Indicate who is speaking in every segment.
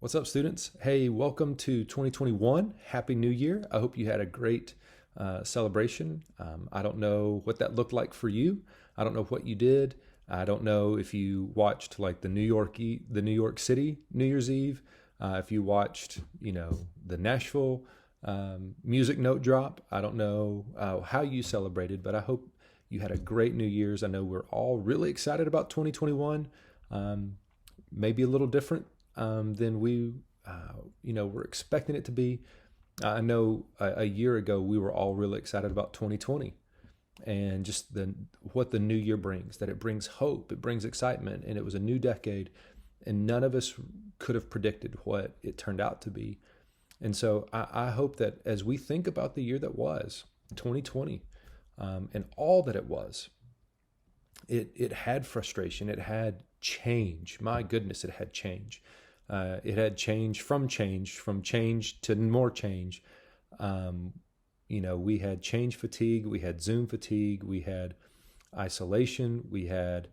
Speaker 1: What's up, students? Hey, welcome to 2021. Happy New Year. I hope you had a great celebration. I don't know what that looked like for you. I don't know what you did. I don't know if you watched like the New York City New Year's Eve. If you watched, the Nashville music note drop. I don't know how you celebrated, but I hope you had a great New Year's. I know we're all really excited about 2021. Maybe a little different than we, were expecting it to be. I know a year ago we were all really excited about 2020 and just what the new year brings. That it brings hope, it brings excitement, and it was a new decade, and none of us could have predicted what it turned out to be. And so I hope that as we think about the year that was 2020, and all that it was, it had frustration, it had change. My goodness, it had change. It had change from change to more change. We had change fatigue, we had Zoom fatigue, we had isolation, we had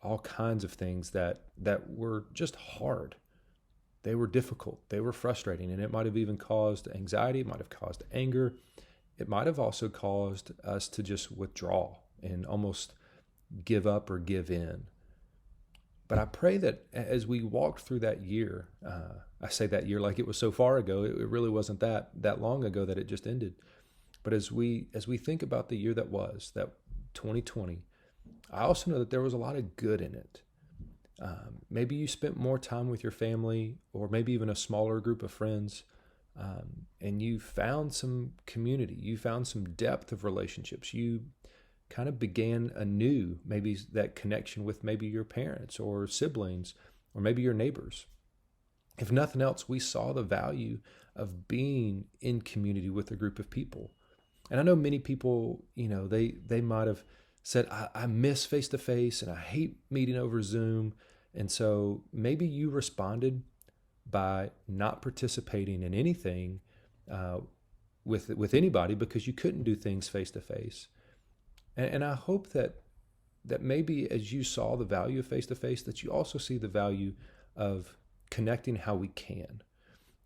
Speaker 1: all kinds of things that were just hard. They were difficult, they were frustrating, and it might have even caused anxiety, it might have caused anger, it might have also caused us to just withdraw and almost give up or give in. But I pray that as we walked through that year, I say that year like it was so far ago. It really wasn't that long ago that it just ended. But as we think about the year that was, that 2020, I also know that there was a lot of good in it. Maybe you spent more time with your family, or maybe even a smaller group of friends, and you found some community. You found some depth of relationships. You kind of began anew, maybe that connection with maybe your parents or siblings or maybe your neighbors. If nothing else, we saw the value of being in community with a group of people. And I know many people, they might have said, I miss face-to-face and I hate meeting over Zoom. And so maybe you responded by not participating in anything with anybody because you couldn't do things face-to-face. And I hope that maybe as you saw the value of face-to-face, that you also see the value of connecting how we can.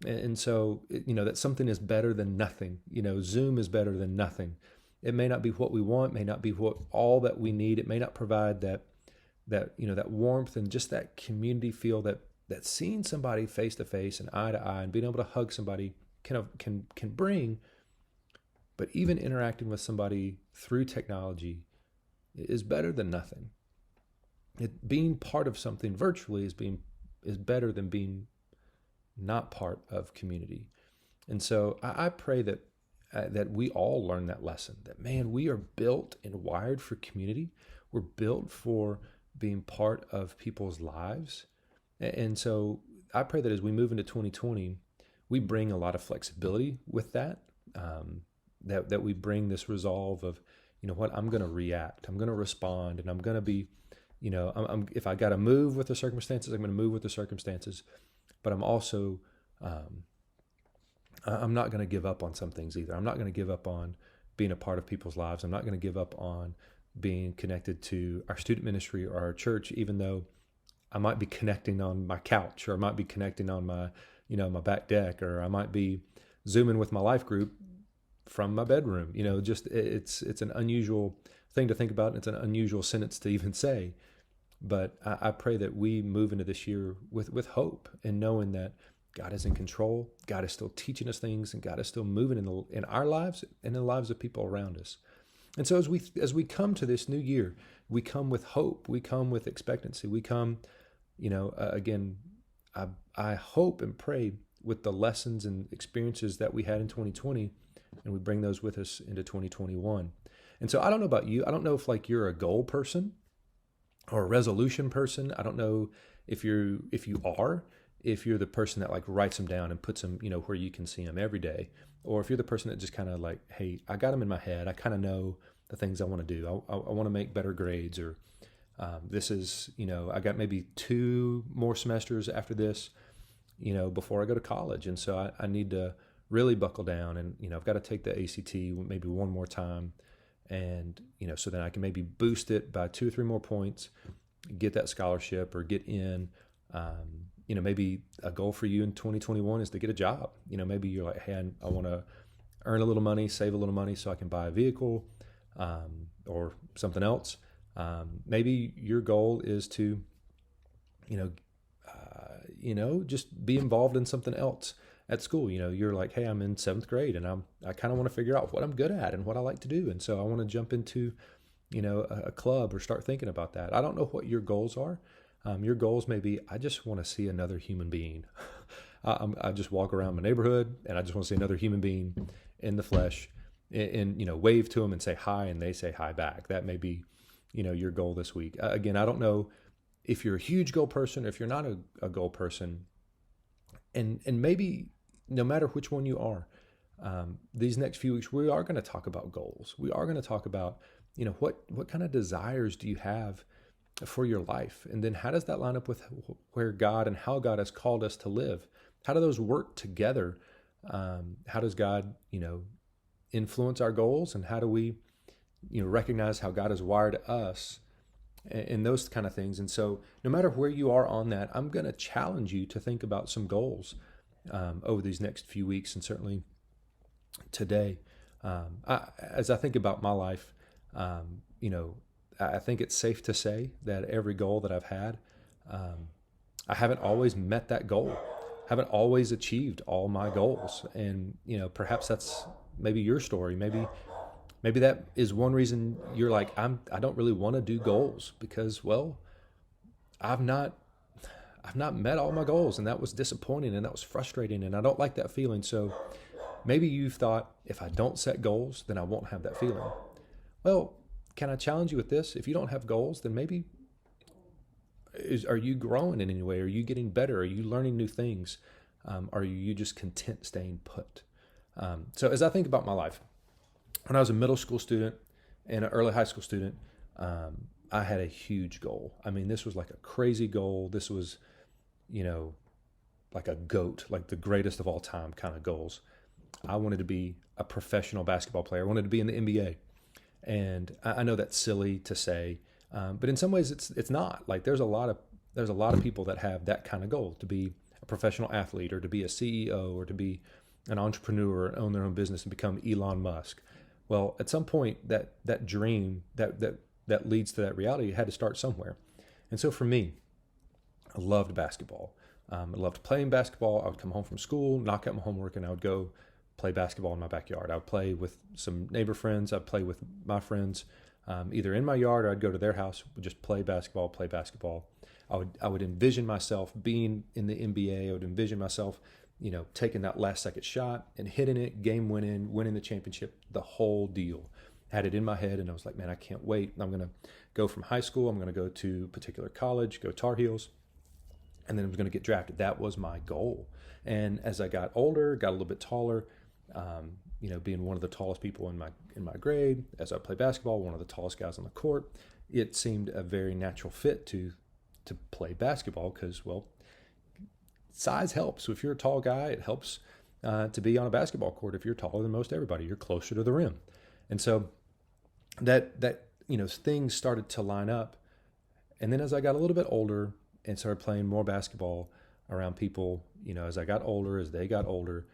Speaker 1: And so, that something is better than nothing. Zoom is better than nothing. It may not be what we want, may not be all that we need. It may not provide that warmth and just that community feel that seeing somebody face-to-face and eye to eye and being able to hug somebody can bring. But even interacting with somebody through technology is better than nothing. Being part of something virtually is better than being not part of community. And so I pray that we all learn that lesson. That, man, we are built and wired for community. We're built for being part of people's lives. And so I pray that as we move into 2020, we bring a lot of flexibility with that. That we bring this resolve of, I'm going to react, I'm going to respond, and I'm going to be, if I got to move with the circumstances, I'm going to move with the circumstances. But I'm also, I'm not going to give up on some things either. I'm not going to give up on being a part of people's lives. I'm not going to give up on being connected to our student ministry or our church, even though I might be connecting on my couch, or I might be connecting on my, my back deck, or I might be Zooming with my life group from my bedroom. It's an unusual thing to think about. And it's an unusual sentence to even say, but I pray that we move into this year with hope and knowing that God is in control. God is still teaching us things, and God is still moving in our lives and in the lives of people around us. And so as we come to this new year, we come with hope. We come with expectancy. We come, again, I hope and pray with the lessons and experiences that we had in 2020, and we bring those with us into 2021. And so I don't know about you. I don't know if you're a goal person or a resolution person. I don't know if you're the person that writes them down and puts them, where you can see them every day, or if you're the person that just kind of hey, I got them in my head. I kind of know the things I want to do. I want to make better grades, or this is, I got maybe 2 more semesters after this, before I go to college. And so I need to really buckle down, and I've got to take the ACT maybe one more time, and so then I can maybe boost it by 2 or 3 more points, get that scholarship or get in, maybe a goal for you in 2021 is to get a job. Maybe you're like, hey, I want to earn a little money, save a little money so I can buy a vehicle, or something else. Maybe your goal is to, just be involved in something else at school. You're like, hey, I'm in 7th grade and I kind of want to figure out what I'm good at and what I like to do. And so I want to jump into, a club or start thinking about that. I don't know what your goals are. Your goals may be, I just want to see another human being. I just walk around my neighborhood and I just want to see another human being in the flesh and wave to them and say hi and they say hi back. That may be, your goal this week. Again, I don't know if you're a huge goal person or if you're not a goal person. And maybe no matter which one you are, these next few weeks, we are going to talk about goals. We are going to talk about, what kind of desires do you have for your life? And then how does that line up with where God and how God has called us to live? How do those work together? How does God, influence our goals? And how do we, recognize how God has wired us and those kind of things? And so no matter where you are on that, I'm going to challenge you to think about some goals over these next few weeks and certainly today. As I think about my life, I think it's safe to say that every goal that I've had, I haven't always met that goal. Haven't always achieved all my goals. And, perhaps that's maybe your story. Maybe that is one reason you're like, I don't really want to do goals because, well, I've not met all my goals, and that was disappointing and that was frustrating and I don't like that feeling. So maybe you've thought, if I don't set goals, then I won't have that feeling. Well, can I challenge you with this? If you don't have goals, then maybe are you growing in any way? Are you getting better? Are you learning new things? Are you just content staying put? So as I think about my life, when I was a middle school student and an early high school student, I had a huge goal. I mean, this was like a crazy goal. This was, like a GOAT, like the greatest of all time kind of goals. I wanted to be a professional basketball player. I wanted to be in the NBA. And I know that's silly to say, but in some ways it's not. Like there's a lot of people that have that kind of goal, to be a professional athlete or to be a CEO or to be an entrepreneur and own their own business and become Elon Musk. Well, at some point that dream that leads to that reality had to start somewhere. And so for me, I loved basketball. I loved playing basketball. I would come home from school, knock out my homework, and I would go play basketball in my backyard. I would play with some neighbor friends. I'd play with my friends, either in my yard or I'd go to their house, just play basketball. I would envision myself being in the NBA. I would envision myself, taking that last second shot and hitting it, game winning the championship, the whole deal. Had it in my head, and I was like, man, I can't wait. I'm going to go from high school. I'm going to go to a particular college, go Tar Heels, and then I was going to get drafted. That was my goal. And as I got older, got a little bit taller, being one of the tallest people in my grade, as I played basketball, one of the tallest guys on the court, it seemed a very natural fit to play basketball because, well, size helps. So if you're a tall guy, it helps to be on a basketball court. If you're taller than most everybody, you're closer to the rim. And so that things started to line up. And then as I got a little bit older and started playing more basketball around people, as I got older, as they got older,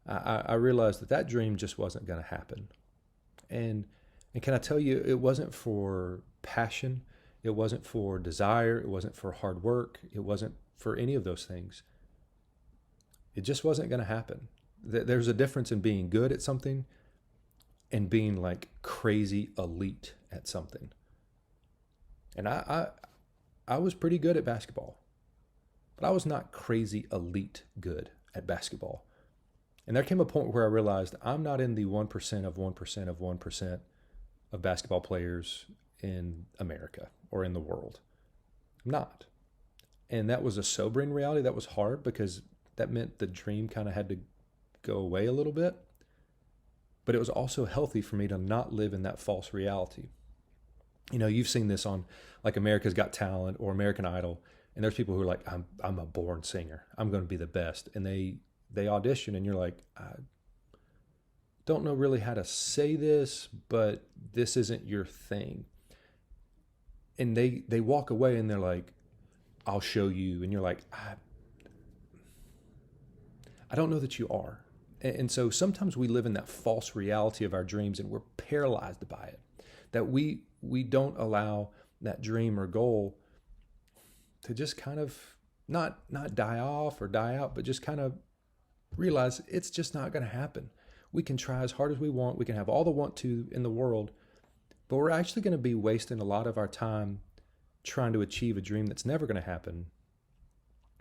Speaker 1: I realized that dream just wasn't going to happen. And can I tell you, it wasn't for passion. It wasn't for desire. It wasn't for hard work. It wasn't for any of those things. It just wasn't going to happen. There's a difference in being good at something and being like crazy elite at something. And I was pretty good at basketball, but I was not crazy elite good at basketball. And there came a point where I realized I'm not in the 1% of 1% of 1% of basketball players in America or in the world. I'm not. And that was a sobering reality. That was hard because that meant the dream kind of had to go away a little bit. But it was also healthy for me to not live in that false reality. You've seen this on like America's Got Talent or American Idol, and there's people who are like, I'm a born singer. I'm going to be the best. And they audition and you're like, I don't know really how to say this, but this isn't your thing. And they walk away and they're like, I'll show you. And you're like, I don't know that you are. And so sometimes we live in that false reality of our dreams and we're paralyzed by it. That we don't allow that dream or goal to just kind of not die off or die out, but just kind of realize it's just not going to happen. We can try as hard as we want. We can have all the want to in the world, but we're actually going to be wasting a lot of our time trying to achieve a dream that's never going to happen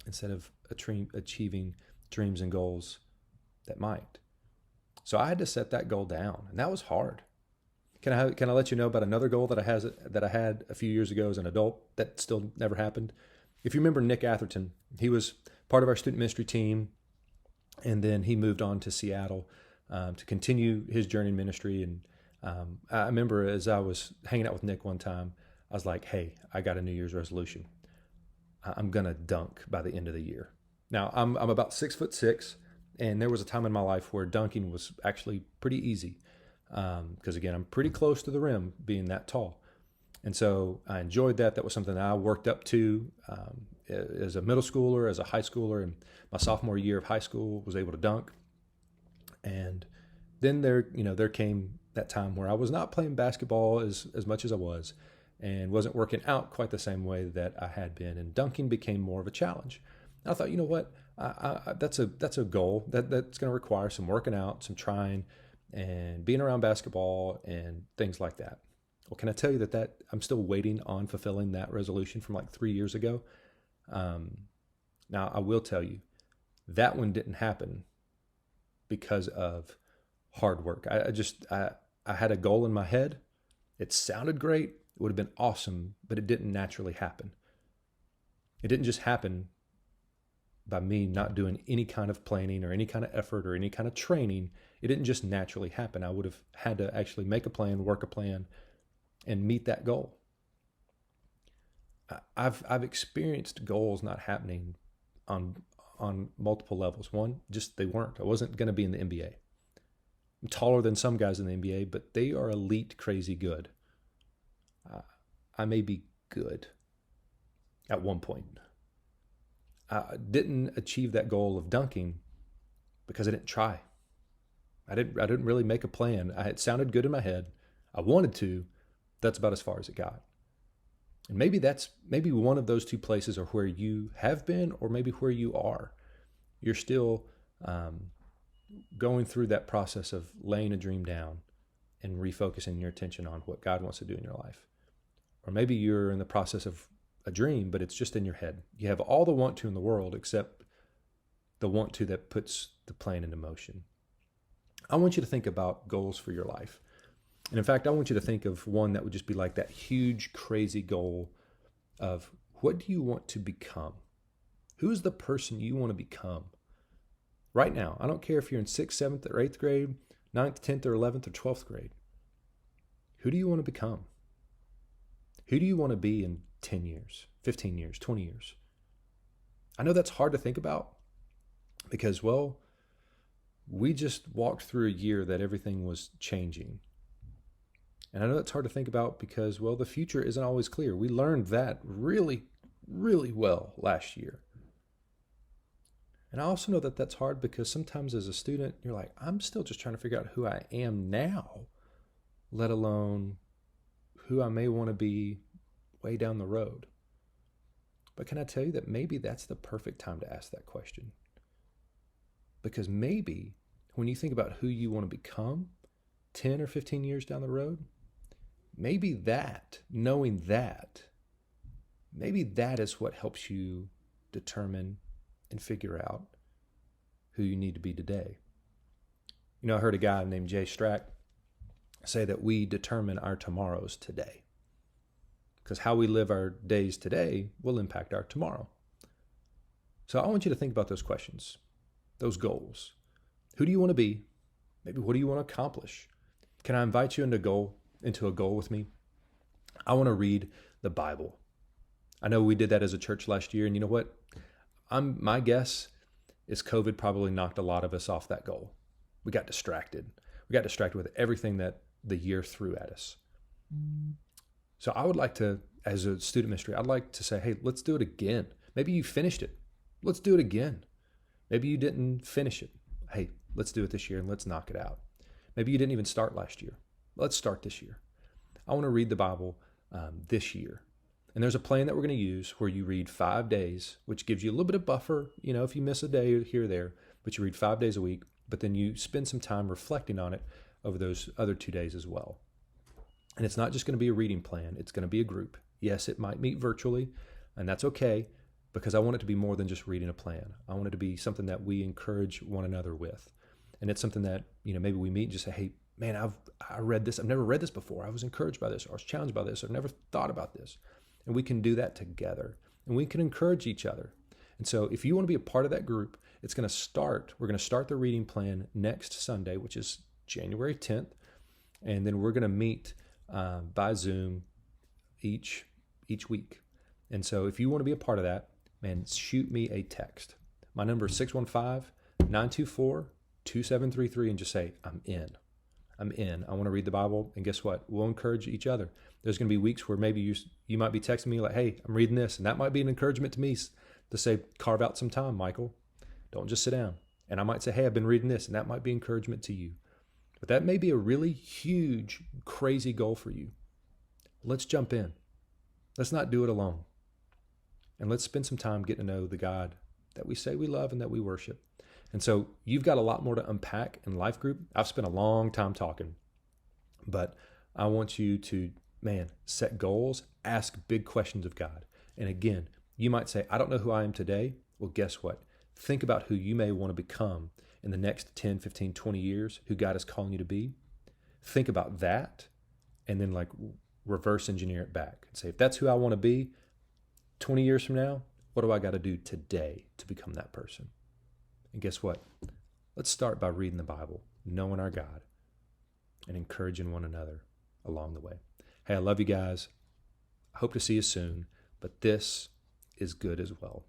Speaker 1: instead of achieving dreams and goals that might. So I had to set that goal down, and that was hard. Can I let you know about another goal that I had a few years ago as an adult that still never happened? If you remember Nick Atherton, he was part of our student ministry team, and then he moved on to Seattle to continue his journey in ministry. And I remember as I was hanging out with Nick one time, I was like, hey, I got a New Year's resolution. I'm going to dunk by the end of the year. Now, I'm about 6'6", and there was a time in my life where dunking was actually pretty easy because, again, I'm pretty close to the rim being that tall. And so I enjoyed that. That was something that I worked up to as a middle schooler, as a high schooler, and my sophomore year of high school was able to dunk. And then there came that time where I was not playing basketball as much as I was and wasn't working out quite the same way that I had been. And dunking became more of a challenge. And I thought, you know what, that's a goal that's going to require some working out, some trying, and being around basketball and things like that. Well, can I tell you that I'm still waiting on fulfilling that resolution from like 3 years ago? Now, I will tell you, that one didn't happen because of hard work. I had a goal in my head. It sounded great. It would have been awesome, but it didn't naturally happen. It didn't just happen by me not doing any kind of planning or any kind of effort or any kind of training. It didn't just naturally happen. I would have had to actually make a plan, work a plan, and meet that goal. I've experienced goals not happening on multiple levels. One, just they weren't. I wasn't going to be in the NBA. I'm taller than some guys in the NBA, but they are elite, crazy good. I may be good at one point. I didn't achieve that goal of dunking because I didn't try. I didn't really make a plan. It sounded good in my head. I wanted to. That's about as far as it got. And maybe one of those two places are where you have been, or maybe where you are. You're still going through that process of laying a dream down and refocusing your attention on what God wants to do in your life. Or maybe you're in the process of a dream, but it's just in your head. You have all the want to in the world except the want to that puts the plan into motion. I want you to think about goals for your life. And in fact, I want you to think of one that would just be like that huge, crazy goal of what do you want to become? Who's the person you want to become? Right now, I don't care if you're in 6th, 7th, or 8th grade, 9th, 10th, or 11th, or 12th grade. Who do you want to become? Who do you want to be in 10 years, 15 years, 20 years? I know that's hard to think about because, well, we just walked through a year that everything was changing. And I know that's hard to think about because, well, the future isn't always clear. We learned that really, really well last year. And I also know that that's hard because sometimes as a student, you're like, I'm still just trying to figure out who I am now, let alone who I may want to be way down the road. But can I tell you that maybe that's the perfect time to ask that question? Because maybe when you think about who you want to become 10 or 15 years down the road, maybe that, knowing that, maybe that is what helps you determine and figure out who you need to be today. You know, I heard a guy named Jay Strack say that we determine our tomorrows today. Because how we live our days today will impact our tomorrow. So I want you to think about those questions, those goals. Who do you want to be? Maybe what do you want to accomplish? Can I invite you into a goal with me? I want to read the Bible. I know we did that as a church last year, and you know what? My guess is COVID probably knocked a lot of us off that goal. We got distracted. We got distracted with everything that the year threw at us. So I would like to, as a student ministry, I'd like to say, hey, let's do it again. Maybe you finished it. Let's do it again. Maybe you didn't finish it. Hey, let's do it this year and let's knock it out. Maybe you didn't even start last year. Let's start this year. I want to read the Bible this year. And there's a plan that we're going to use where you read 5 days, which gives you a little bit of buffer, if you miss a day here or there, but you read 5 days a week, but then you spend some time reflecting on it over those other 2 days as well. And it's not just going to be a reading plan. It's going to be a group. Yes, it might meet virtually, and that's okay, because I want it to be more than just reading a plan. I want it to be something that we encourage one another with. And it's something that, maybe we meet and just say, hey, man, I read this. I've never read this before. I was encouraged by this, or I was challenged by this, or I've never thought about this. And we can do that together, and we can encourage each other. And so if you want to be a part of that group, we're going to start the reading plan next Sunday, which is January 10th. And then we're going to meet by Zoom each week. And so if you want to be a part of that, man, shoot me a text. My number is 615-924-2733, and just say, I'm in. I want to read the Bible. And guess what? We'll encourage each other. There's going to be weeks where maybe you might be texting me like, hey, I'm reading this. And that might be an encouragement to me to say, carve out some time, Michael. Don't just sit down. And I might say, hey, I've been reading this. And that might be encouragement to you. But that may be a really huge, crazy goal for you. Let's jump in. Let's not do it alone. And let's spend some time getting to know the God that we say we love and that we worship. And so you've got a lot more to unpack in Life Group. I've spent a long time talking, but I want you to, set goals, ask big questions of God. And again, you might say, I don't know who I am today. Well, guess what? Think about who you may want to become in the next 10, 15, 20 years, who God is calling you to be. Think about that, and then reverse engineer it back and say, if that's who I want to be 20 years from now, what do I got to do today to become that person? And guess what? Let's start by reading the Bible, knowing our God, and encouraging one another along the way. Hey, I love you guys. I hope to see you soon, but this is good as well.